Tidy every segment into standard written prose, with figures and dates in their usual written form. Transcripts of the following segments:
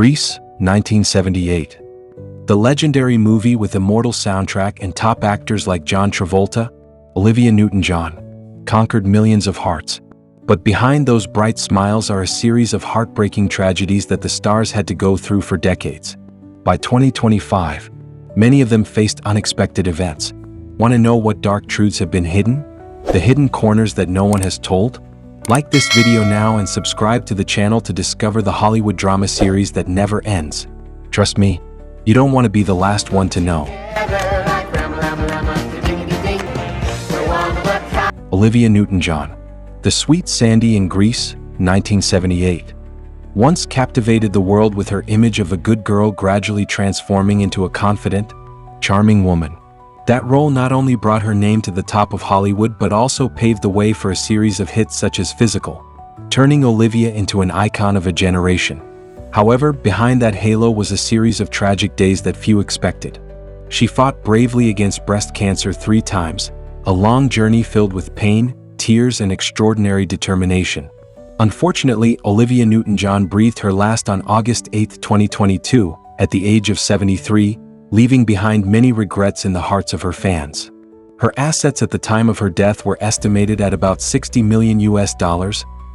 Grease, 1978. The legendary movie with immortal soundtrack and top actors like John Travolta, Olivia Newton-John, conquered millions of hearts. But behind those bright smiles are a series of heartbreaking tragedies that the stars had to go through for decades. By 2025, many of them faced unexpected events. Want to know what dark truths have been hidden? The hidden corners that no one has told? Like this video now and subscribe to the channel to discover the Hollywood drama series that never ends. Trust me, you don't want to be the last one to know. Olivia Newton-John, the sweet Sandy in Grease, 1978. Once captivated the world with her image of a good girl gradually transforming into a confident, charming woman. That role not only brought her name to the top of Hollywood but also paved the way for a series of hits such as Physical, turning Olivia into an icon of a generation. However, behind that halo was a series of tragic days that few expected. She fought bravely against breast cancer 3 times, a long journey filled with pain, tears, and extraordinary determination. Unfortunately, Olivia Newton-John breathed her last on August 8, 2022, at the age of 73, leaving behind many regrets in the hearts of her fans. Her assets at the time of her death were estimated at about $60 million,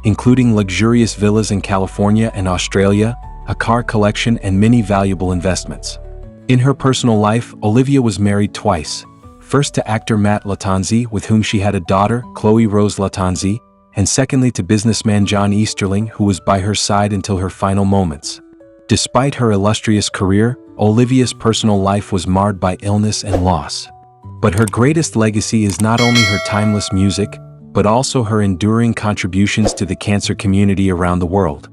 including luxurious villas in California and Australia, a car collection, and many valuable investments. In her personal life, Olivia was married twice, first to actor Matt Lattanzi, with whom she had a daughter, Chloe Rose Lattanzi, and secondly to businessman John Easterling, who was by her side until her final moments. Despite her illustrious career, Olivia's personal life was marred by illness and loss. But her greatest legacy is not only her timeless music, but also her enduring contributions to the cancer community around the world.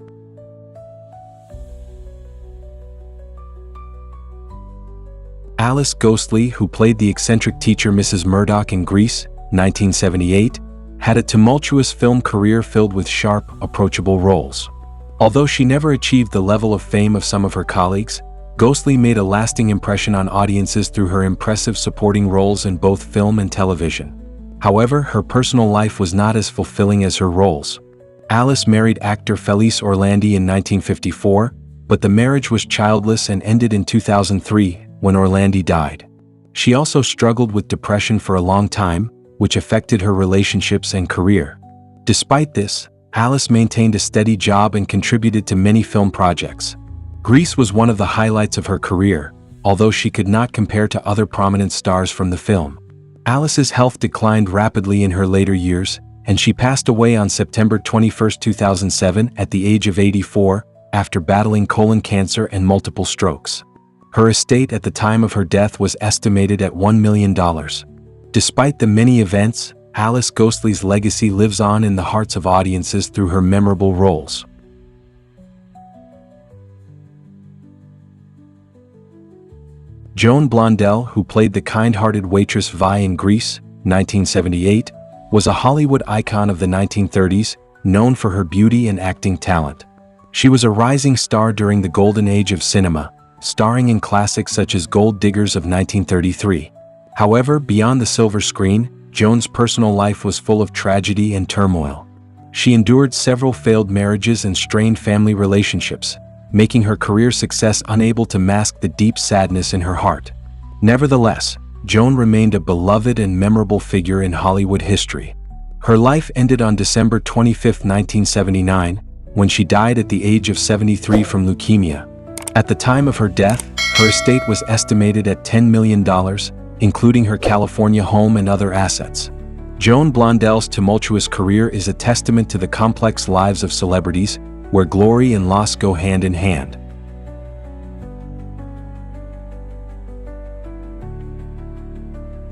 Alice Ghostley, who played the eccentric teacher Mrs. Murdoch in Grease, 1978, had a tumultuous film career filled with sharp, approachable roles. Although she never achieved the level of fame of some of her colleagues, Ghostley made a lasting impression on audiences through her impressive supporting roles in both film and television. However, her personal life was not as fulfilling as her roles. Alice married actor Felice Orlandi in 1954, but the marriage was childless and ended in 2003, when Orlandi died. She also struggled with depression for a long time, which affected her relationships and career. Despite this, Alice maintained a steady job and contributed to many film projects. Grease was one of the highlights of her career, although she could not compare to other prominent stars from the film. Alice's health declined rapidly in her later years, and she passed away on September 21, 2007 at the age of 84, after battling colon cancer and multiple strokes. Her estate at the time of her death was estimated at $1 million. Despite the many events, Alice Ghostley's legacy lives on in the hearts of audiences through her memorable roles. Joan Blondell, who played the kind-hearted waitress Vi in Grease, 1978, was a Hollywood icon of the 1930s, known for her beauty and acting talent. She was a rising star during the golden age of cinema, starring in classics such as Gold Diggers of 1933. However, beyond the silver screen, Joan's personal life was full of tragedy and turmoil. She endured several failed marriages and strained family relationships, making her career success unable to mask the deep sadness in her heart. Nevertheless, Joan remained a beloved and memorable figure in Hollywood history. Her life ended on December 25, 1979, when she died at the age of 73 from leukemia. At the time of her death, her estate was estimated at $10 million, including her California home and other assets. Joan Blondell's tumultuous career is a testament to the complex lives of celebrities, where glory and loss go hand in hand.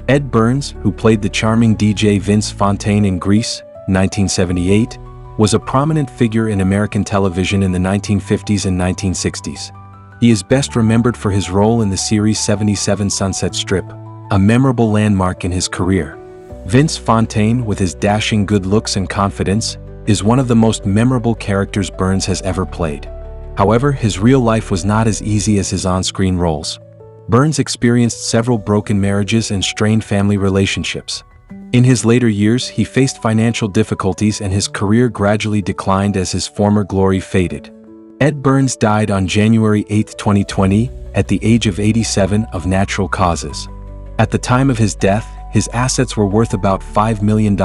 Ed Burns, who played the charming DJ Vince Fontaine in Grease, 1978, was a prominent figure in American television in the 1950s and 1960s. He is best remembered for his role in the series 77 Sunset Strip, a memorable landmark in his career. Vince Fontaine, with his dashing good looks and confidence, is one of the most memorable characters Burns has ever played. However, his real life was not as easy as his on-screen roles. Burns experienced several broken marriages and strained family relationships. In his later years, he faced financial difficulties and his career gradually declined as his former glory faded. Ed Burns died on January 8, 2020, at the age of 87 of natural causes. At the time of his death, his assets were worth about $5 million,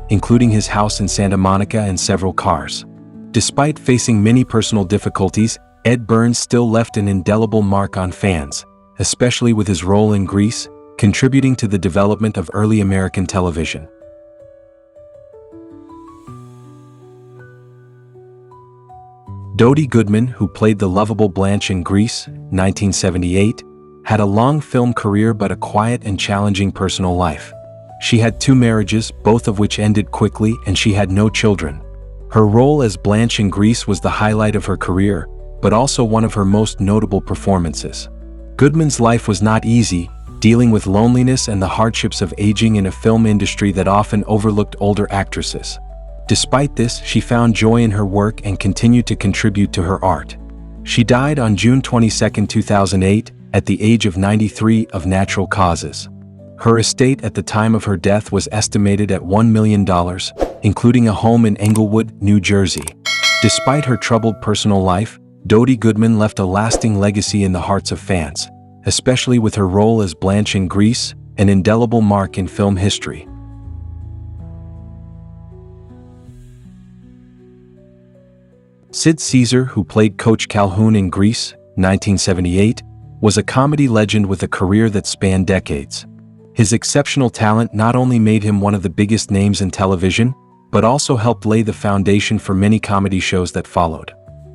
including his house in Santa Monica and several cars. Despite facing many personal difficulties, Ed Burns still left an indelible mark on fans, especially with his role in Grease, contributing to the development of early American television. Dodie Goodman, who played the lovable Blanche in Grease, 1978, had a long film career but a quiet and challenging personal life. She had 2 marriages, both of which ended quickly, and she had no children. Her role as Blanche in Grease was the highlight of her career, but also one of her most notable performances. Goodman's life was not easy, dealing with loneliness and the hardships of aging in a film industry that often overlooked older actresses. Despite this, she found joy in her work and continued to contribute to her art. She died on June 22, 2008, at the age of 93 of natural causes. Her estate at the time of her death was estimated at $1 million, including a home in Englewood, New Jersey. Despite her troubled personal life, Dodie Goodman left a lasting legacy in the hearts of fans, especially with her role as Blanche in Grease, an indelible mark in film history. Sid Caesar, who played Coach Calhoun in Grease, 1978, was a comedy legend with a career that spanned decades. His exceptional talent not only made him one of the biggest names in television, but also helped lay the foundation for many comedy shows that followed.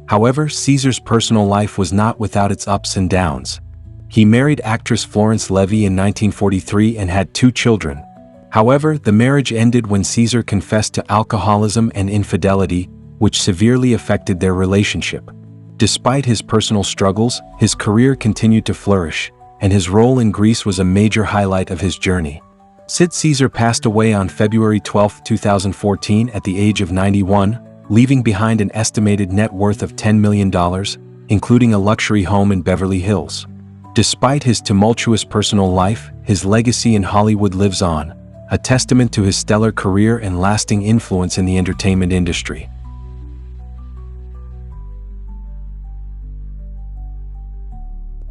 However, Caesar's personal life was not without its ups and downs. He married actress Florence Levy in 1943 and had 2 children. However, the marriage ended when Caesar confessed to alcoholism and infidelity, which severely affected their relationship. Despite his personal struggles, his career continued to flourish, and his role in Grease was a major highlight of his journey. Sid Caesar passed away on February 12, 2014 at the age of 91, leaving behind an estimated net worth of $10 million, including a luxury home in Beverly Hills. Despite his tumultuous personal life, his legacy in Hollywood lives on, a testament to his stellar career and lasting influence in the entertainment industry.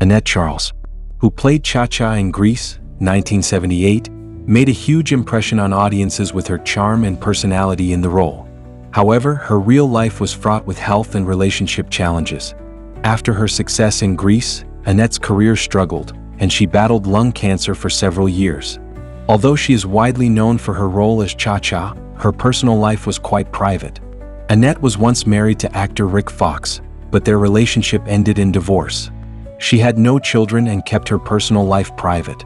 Annette Charles, who played Cha-Cha in Grease, 1978, made a huge impression on audiences with her charm and personality in the role. However, her real life was fraught with health and relationship challenges. After her success in Grease, Annette's career struggled, and she battled lung cancer for several years. Although she is widely known for her role as Cha-Cha, her personal life was quite private. Annette was once married to actor Rick Fox, but their relationship ended in divorce. She had no children and kept her personal life private.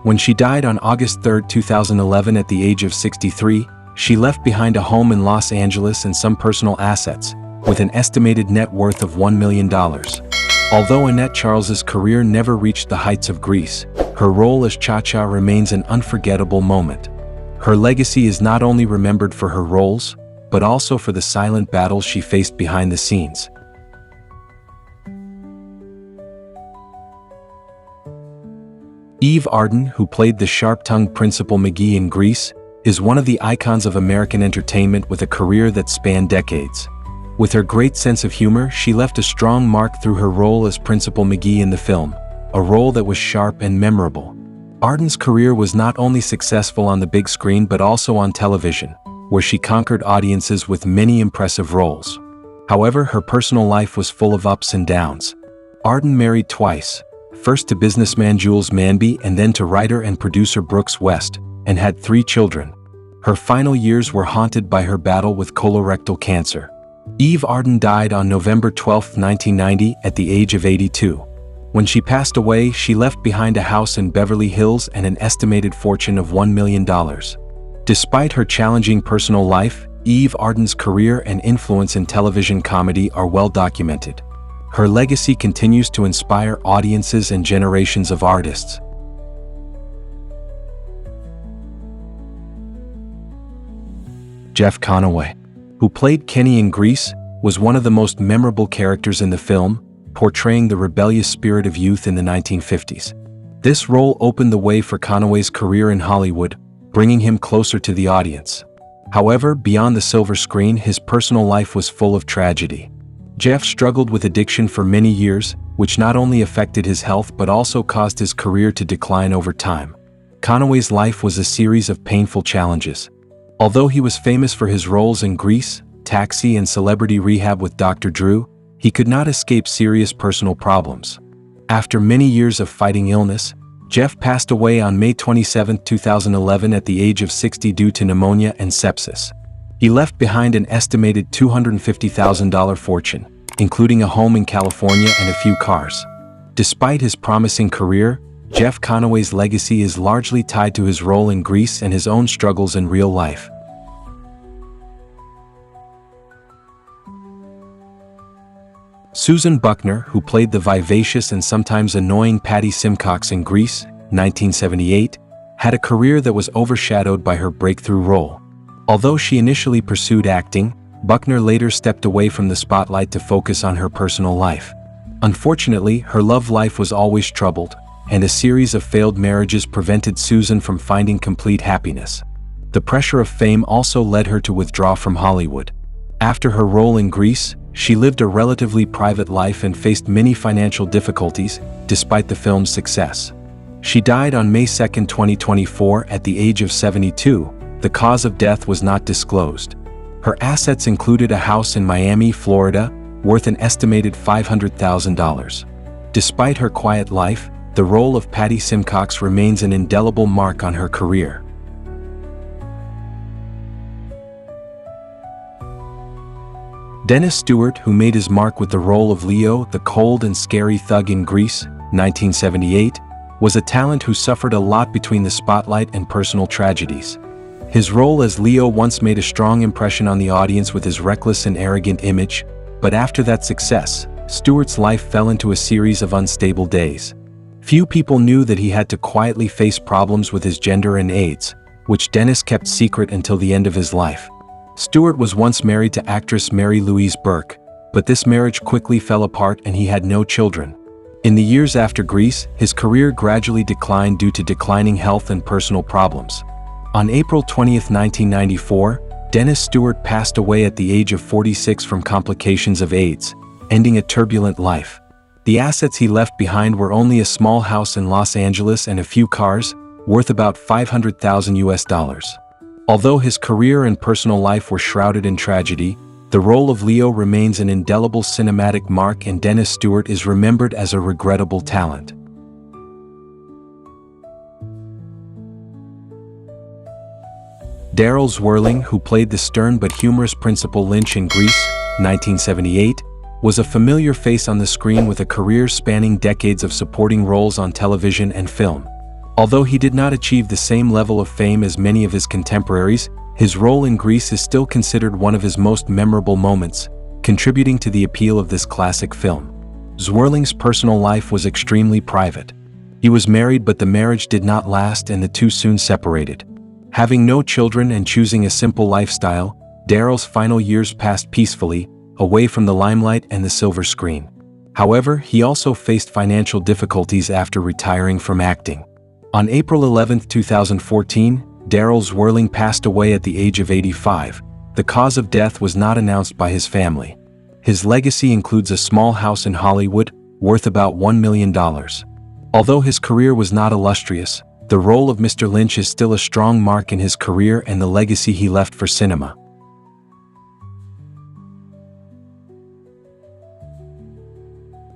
When she died on August 3, 2011 at the age of 63, she left behind a home in Los Angeles and some personal assets, with an estimated net worth of $1 million. Although Annette Charles's career never reached the heights of Grease, her role as Cha-Cha remains an unforgettable moment. Her legacy is not only remembered for her roles, but also for the silent battles she faced behind the scenes. Eve Arden, who played the sharp-tongued Principal McGee in Grease, is one of the icons of American entertainment with a career that spanned decades. With her great sense of humor, she left a strong mark through her role as Principal McGee in the film, a role that was sharp and memorable. Arden's career was not only successful on the big screen but also on television, where she conquered audiences with many impressive roles. However, her personal life was full of ups and downs. Arden married twice, first to businessman Jules Manby and then to writer and producer Brooks West, and had 3 children. Her final years were haunted by her battle with colorectal cancer. Eve Arden died on November 12, 1990, at the age of 82. When she passed away, she left behind a house in Beverly Hills and an estimated fortune of $1 million. Despite her challenging personal life, Eve Arden's career and influence in television comedy are well documented. Her legacy continues to inspire audiences and generations of artists. Jeff Conaway, who played Kenny in Grease, was one of the most memorable characters in the film, portraying the rebellious spirit of youth in the 1950s. This role opened the way for Conaway's career in Hollywood, bringing him closer to the audience. However, beyond the silver screen, his personal life was full of tragedy. Jeff struggled with addiction for many years, which not only affected his health but also caused his career to decline over time. Conaway's life was a series of painful challenges. Although he was famous for his roles in Grease, Taxi, and Celebrity Rehab with Dr. Drew, he could not escape serious personal problems. After many years of fighting illness, Jeff passed away on May 27, 2011 at the age of 60 due to pneumonia and sepsis. He left behind an estimated $250,000 fortune, including a home in California and a few cars. Despite his promising career, Jeff Conaway's legacy is largely tied to his role in Grease and his own struggles in real life. Susan Buckner, who played the vivacious and sometimes annoying Patty Simcox in Grease, 1978, had a career that was overshadowed by her breakthrough role. Although she initially pursued acting, Buckner later stepped away from the spotlight to focus on her personal life. Unfortunately, her love life was always troubled, and a series of failed marriages prevented Susan from finding complete happiness. The pressure of fame also led her to withdraw from Hollywood. After her role in Grease, she lived a relatively private life and faced many financial difficulties, despite the film's success. She died on May 2, 2024 at the age of 72. The cause of death was not disclosed. Her assets included a house in Miami, Florida, worth an estimated $500,000. Despite her quiet life, the role of Patty Simcox remains an indelible mark on her career. Dennis Stewart, who made his mark with the role of Leo, the cold and scary thug in Grease, 1978, was a talent who suffered a lot between the spotlight and personal tragedies. His role as Leo once made a strong impression on the audience with his reckless and arrogant image, but after that success, Stewart's life fell into a series of unstable days. Few people knew that he had to quietly face problems with his gender and AIDS, which Dennis kept secret until the end of his life. Stewart was once married to actress Mary Louise Burke, but this marriage quickly fell apart and he had no children. In the years after Grease, his career gradually declined due to declining health and personal problems. On April 20, 1994, Dennis Stewart passed away at the age of 46 from complications of AIDS, ending a turbulent life. The assets he left behind were only a small house in Los Angeles and a few cars, worth about $500,000. Although his career and personal life were shrouded in tragedy, the role of Leo remains an indelible cinematic mark, and Dennis Stewart is remembered as a regrettable talent. Daryl Zwirling, who played the stern but humorous Principal Lynch in Grease, 1978, was a familiar face on the screen with a career spanning decades of supporting roles on television and film. Although he did not achieve the same level of fame as many of his contemporaries, his role in Grease is still considered one of his most memorable moments, contributing to the appeal of this classic film. Zwirling's personal life was extremely private. He was married, but the marriage did not last and the two soon separated. Having no children and choosing a simple lifestyle, Daryl's final years passed peacefully, away from the limelight and the silver screen. However, he also faced financial difficulties after retiring from acting. On April 11, 2014, Daryl Zwirling passed away at the age of 85. The cause of death was not announced by his family. His legacy includes a small house in Hollywood, worth about $1 million. Although his career was not illustrious, the role of Mr. Lynch is still a strong mark in his career and the legacy he left for cinema.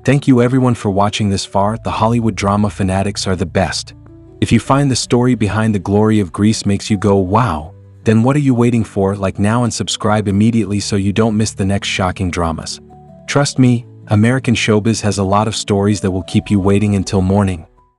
Thank you everyone for watching this far. The Hollywood drama fanatics are the best. If you find the story behind the glory of Grease makes you go, wow, then what are you waiting for? Like now and subscribe immediately so you don't miss the next shocking dramas. Trust me, American showbiz has a lot of stories that will keep you waiting until morning.